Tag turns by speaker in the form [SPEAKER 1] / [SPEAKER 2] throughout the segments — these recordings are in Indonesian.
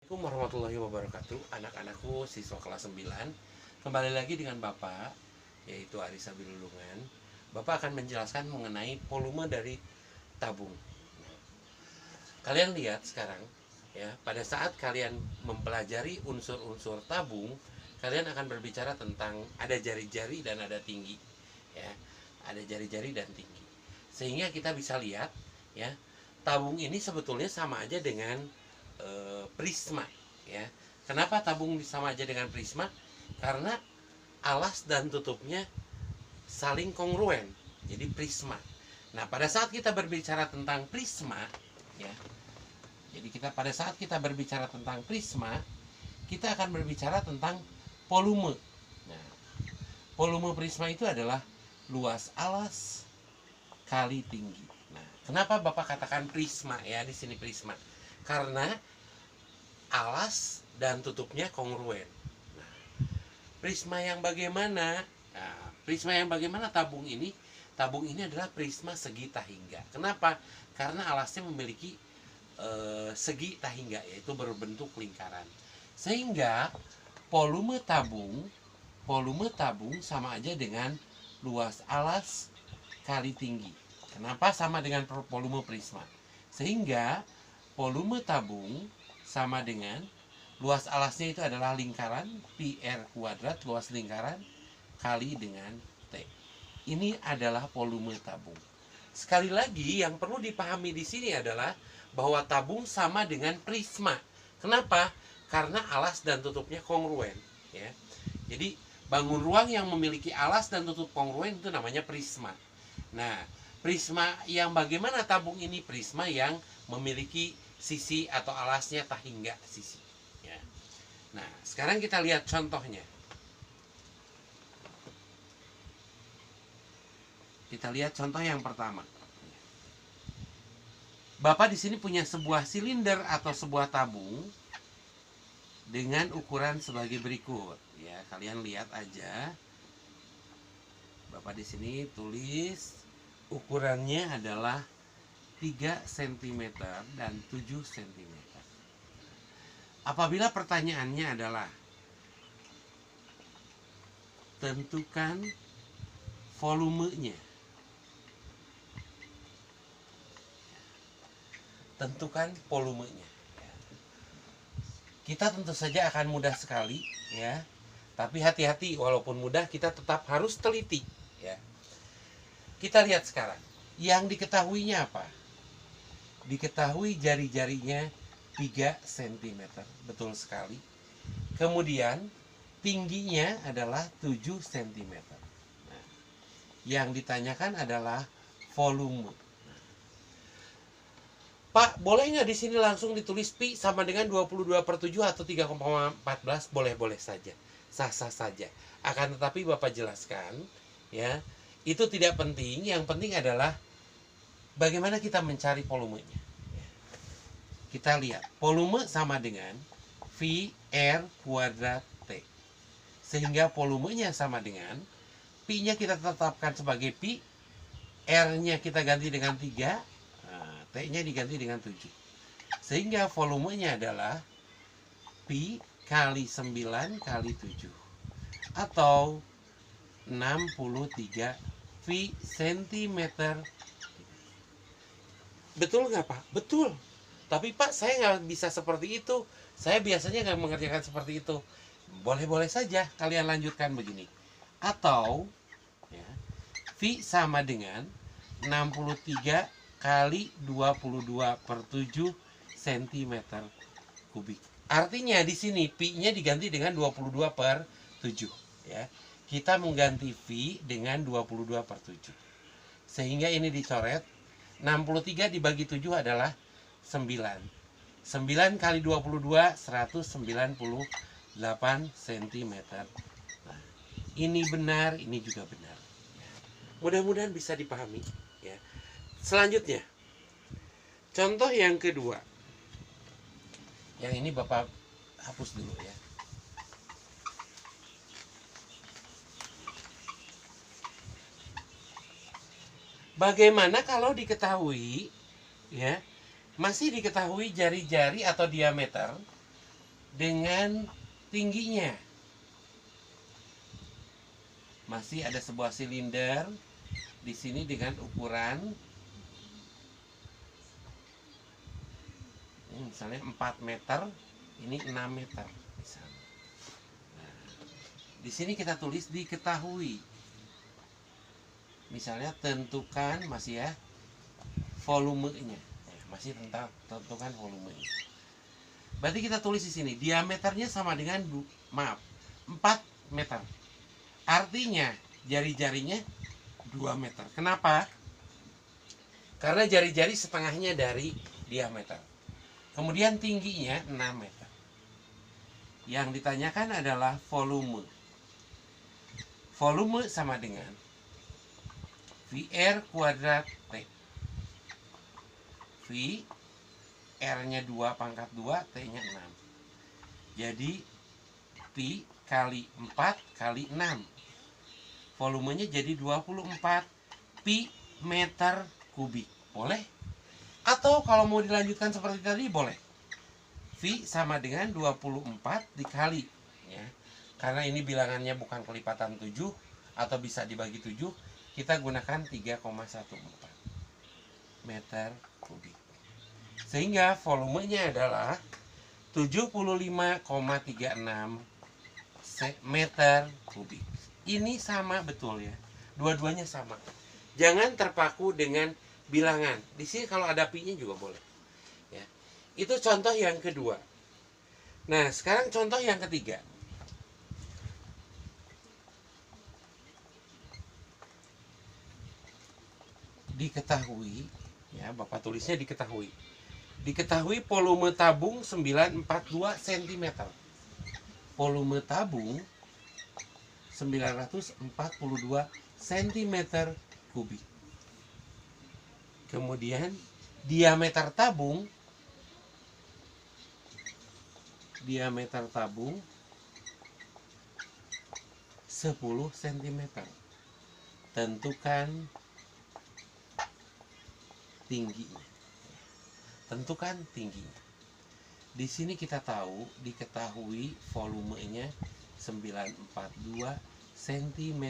[SPEAKER 1] Assalamualaikum warahmatullahi wabarakatuh. Anak-anakku siswa kelas 9, kembali lagi dengan Bapak, yaitu Arisa Bilulungan. Bapak akan menjelaskan mengenai volume dari tabung. Kalian lihat sekarang, ya, pada saat kalian mempelajari unsur-unsur tabung, kalian akan berbicara tentang ada jari-jari dan ada tinggi, ya, ada jari-jari dan tinggi. Sehingga kita bisa lihat, ya, tabung ini sebetulnya sama aja dengan prisma, ya. Kenapa tabung sama aja dengan prisma? Karena alas dan tutupnya saling kongruen, jadi prisma. Nah, pada saat kita berbicara tentang prisma, ya, jadi pada saat kita berbicara tentang prisma, kita akan berbicara tentang volume. Nah, volume prisma itu adalah luas alas kali tinggi. Nah, kenapa Bapak katakan prisma, ya, di sini prisma? Karena alas dan tutupnya kongruen. Nah, prisma yang bagaimana? Nah, prisma yang bagaimana tabung ini? Tabung ini adalah prisma segi tahingga. Kenapa? Karena alasnya memiliki segi tahingga, yaitu berbentuk lingkaran. Sehingga volume tabung sama aja dengan luas alas kali tinggi. Kenapa sama dengan volume prisma? Sehingga volume tabung sama dengan luas alasnya itu adalah lingkaran pi r kuadrat, luas lingkaran kali dengan T. Ini adalah volume tabung. Sekali lagi yang perlu dipahami di sini adalah bahwa tabung sama dengan prisma. Kenapa? Karena alas dan tutupnya kongruen, ya. Jadi bangun ruang yang memiliki alas dan tutup kongruen itu namanya prisma. Nah, prisma yang bagaimana tabung ini? Prisma yang memiliki sisi atau alasnya tahingga sisi, ya. Nah, sekarang kita lihat contohnya. Kita lihat contoh yang pertama. Bapak di sini punya sebuah silinder atau sebuah tabung dengan ukuran sebagai berikut, ya. Kalian lihat aja. Bapak di sini tulis ukurannya adalah 3 cm dan 7 cm. Apabila pertanyaannya adalah tentukan volumenya. Tentukan volumenya. Kita tentu saja akan mudah sekali, ya. Tapi hati-hati, walaupun mudah kita tetap harus teliti, ya. Kita lihat sekarang. Yang diketahuinya apa? Diketahui jari-jarinya 3 cm, betul sekali. Kemudian tingginya adalah 7 cm. Nah, yang ditanyakan adalah volume. Pak, boleh nggak di sini langsung ditulis pi sama dengan 22/7 atau 3,14? Boleh-boleh saja, sah-sah saja. Akan tetapi Bapak jelaskan, ya, itu tidak penting. Yang penting adalah bagaimana kita mencari volumenya. Kita lihat, volume sama dengan V R kuadrat T. Sehingga volumenya sama dengan Pi-nya kita tetapkan sebagai Pi, R-nya kita ganti dengan 3, nah, T-nya diganti dengan 7. Sehingga volumenya adalah Pi kali 9 kali 7. Atau 63 V cm. Betul nggak, Pak? Betul. Tapi Pak, saya nggak bisa seperti itu. Saya biasanya nggak mengerjakan seperti itu. Boleh-boleh saja kalian lanjutkan begini. Atau, ya, V sama dengan 63 kali 22/7 cm kubik. Artinya di sini Pi-nya diganti dengan 22/7. Ya. Kita mengganti V dengan 22/7. Sehingga ini dicoret. 63 dibagi 7 adalah 9. 9 kali 22, 198 cm. Nah, ini benar, ini juga benar. Mudah-mudahan bisa dipahami, ya. Selanjutnya, contoh yang kedua. Yang ini Bapak hapus dulu, ya. Bagaimana kalau diketahui, ya, masih diketahui jari-jari atau diameter dengan tingginya. Masih ada sebuah silinder di sini dengan ukuran misalnya 4 meter, ini 6 meter misalnya. Nah, di sini kita tulis diketahui. Misalnya tentukan masih ya volumenya. Masih tentang tentukan volumenya. Berarti kita tulis di sini diameternya sama dengan 4 meter. Artinya jari-jarinya 2 meter. Kenapa? Karena jari-jari setengahnya dari diameter. Kemudian tingginya 6 meter. Yang ditanyakan adalah volume. Volume sama dengan VR kuadrat T. V, R-nya 2 pangkat 2, T-nya 6. Jadi Pi kali 4 kali 6. Volumenya jadi 24 pi meter kubik. Boleh? Atau kalau mau dilanjutkan seperti tadi boleh. V sama dengan 24 dikali ya. Karena ini bilangannya bukan kelipatan 7 atau bisa dibagi 7, kita gunakan 3,14 meter kubik. Sehingga volumenya adalah 75,36 meter kubik. Ini sama betul ya. Dua-duanya sama. Jangan terpaku dengan bilangan. Di sini kalau ada pi-nya juga boleh. Ya. Itu contoh yang kedua. Nah, sekarang contoh yang ketiga. Diketahui, ya Bapak tulisnya diketahui. Diketahui volume tabung 942 cm. Volume tabung 942 cm kubik. Kemudian diameter tabung 10 cm. Tentukan tingginya. Tentukan tingginya. Di sini kita tahu diketahui volumenya 942 cm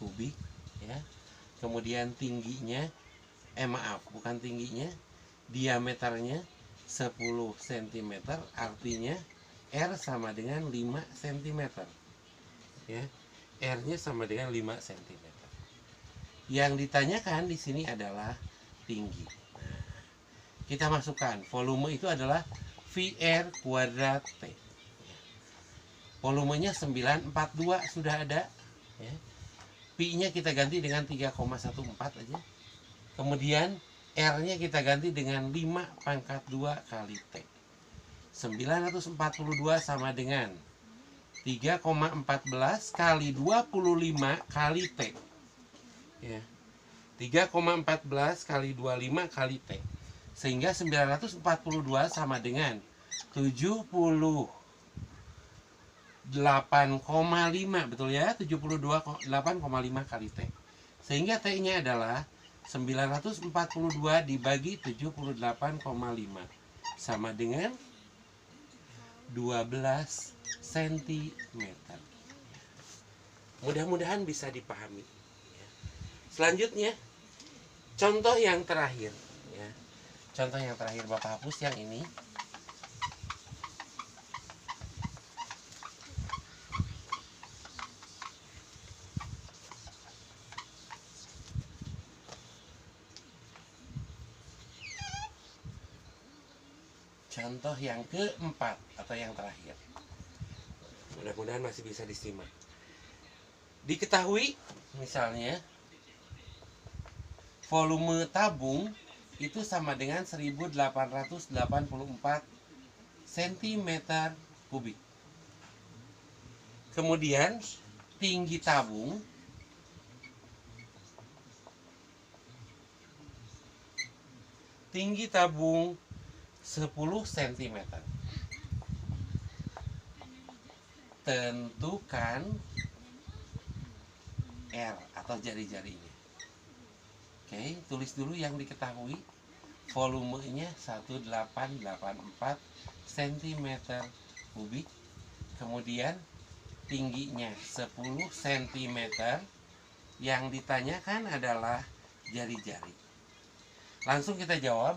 [SPEAKER 1] kubik ya. Kemudian tingginya bukan tingginya, diameternya 10 cm, artinya R sama dengan 5 cm. Ya. R-nya sama dengan 5 cm. Yang ditanyakan di sini adalah tinggi. Nah, kita masukkan volume itu adalah VR kuadrat T. Volumenya 942 sudah ada ya. Pi-nya kita ganti dengan 3,14 aja. Kemudian R-nya kita ganti dengan 5 pangkat 2 kali T. 942 sama dengan 3,14 kali 25 kali T. Ya. 3,14 kali 25 kali T. Sehingga 942 sama dengan 78,5, betul ya? 78,5 kali T. Sehingga T-nya adalah 942 dibagi 78,5 sama dengan 12 cm. Mudah-mudahan bisa dipahami. Selanjutnya, contoh yang terakhir. Ya. Contoh yang terakhir Bapak hapus yang ini. Contoh yang keempat atau yang terakhir. Mudah-mudahan masih bisa disimak. Diketahui misalnya volume tabung itu sama dengan 1884 cm kubik. Kemudian tinggi tabung tinggi tabung 10 cm. Tentukan R atau jari-jarinya. Oke, tulis dulu yang diketahui. Volumenya 1884 cm kubik. Kemudian tingginya 10 cm. Yang ditanyakan adalah jari-jari. Langsung kita jawab.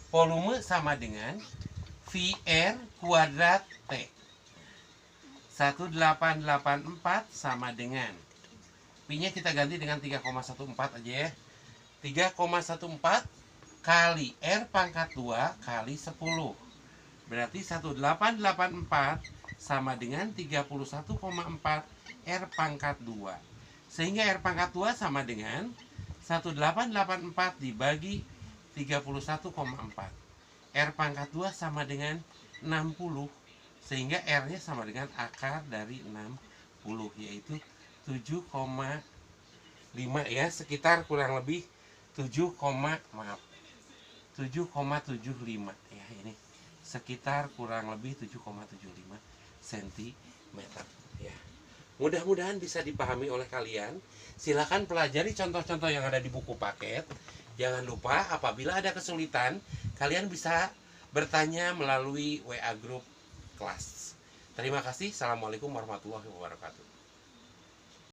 [SPEAKER 1] Volume sama dengan VR kuadrat T. 1884 sama dengan, Pi-nya kita ganti dengan 3,14 aja ya. 3,14 kali R pangkat 2 kali 10. Berarti 1884 sama dengan 31,4 R pangkat 2. Sehingga R pangkat 2 sama dengan 1884 dibagi 31,4. R pangkat 2 sama dengan 60. Sehingga R-nya sama dengan akar dari 60, yaitu 7,5 ya, sekitar kurang lebih 7,75 ya, ini sekitar kurang lebih 7,75 cm ya. Mudah-mudahan bisa dipahami oleh kalian. Silakan pelajari contoh-contoh yang ada di buku paket. Jangan lupa apabila ada kesulitan, kalian bisa bertanya melalui WA grup kelas. Terima kasih. Assalamualaikum warahmatullahi wabarakatuh.